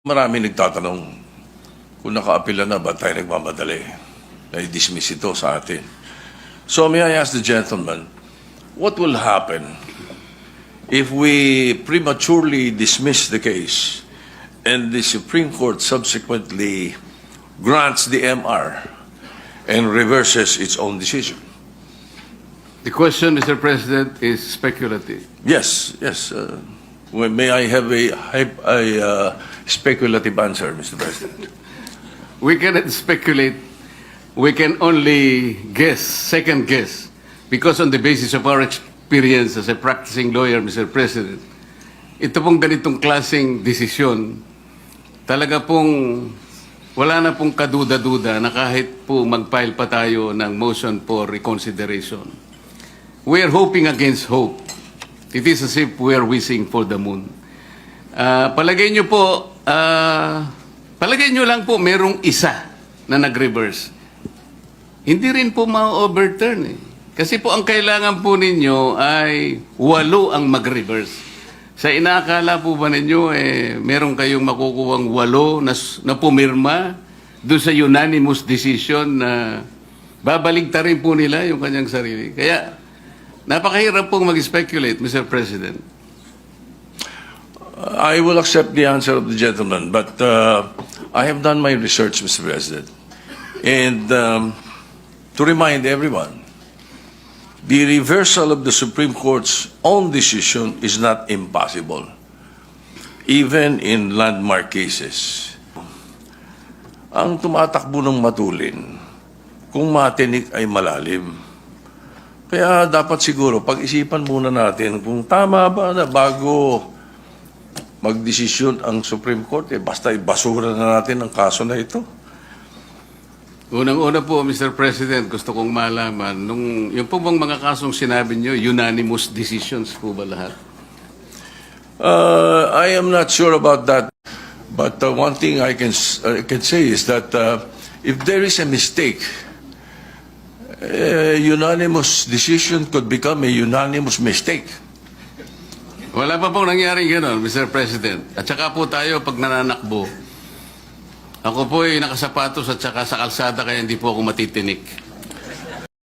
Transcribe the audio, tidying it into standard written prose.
Marami nagtatanong kung naka-apila na ba tayo nagmamadali na i-dismiss ito sa atin. So may I ask the gentleman, what will happen if we prematurely dismiss the case and the Supreme Court subsequently grants the MR and reverses its own decision? The question, Mr. President, is speculative. Yes. May I have a speculative answer, Mr. President? We cannot speculate. We can only guess, second guess, because on the basis of our experience as a practicing lawyer, Mr. President, ito pong ganitong klaseng desisyon, talaga pong wala na pong kaduda-duda na kahit po mag-file pa tayo ng motion for reconsideration. We are hoping against hope. It is as if we are wishing for the moon. Palagay nyo po, palagay nyo lang po merong isa na nag-reverse. Hindi rin po ma-overturn eh. Kasi po ang kailangan po ninyo ay 8 ang mag-reverse. Sa inaakala po ba ninyo, meron kayong makukuhang 8 na pumirma doon sa unanimous decision na babaligtarin po nila yung kanyang sarili. Kaya, napakahirap pong mag-speculate, Mr. President. I will accept the answer of the gentleman, but I have done my research, Mr. President. And to remind everyone, the reversal of the Supreme Court's own decision is not impossible, even in landmark cases. Ang tumatakbo ng matulin, kung matinik ay malalim. Kaya dapat siguro pag-isipan muna natin kung tama ba na bago magdesisyon ang Supreme Court, basta ibasura na natin ang kaso na ito. Unang-una po, Mr. President, gusto kong malaman, yung po bang mga kasong sinabi nyo, unanimous decisions po ba lahat? I am not sure about that, but one thing I can say is that if there is a mistake, unanimous decision could become a unanimous mistake. Wala pa pong nangyaring gano'n, Mr. President. At saka po tayo, pag nananakbo, ako po ay nakasapatos at saka sa kalsada kaya hindi po ako matitinik.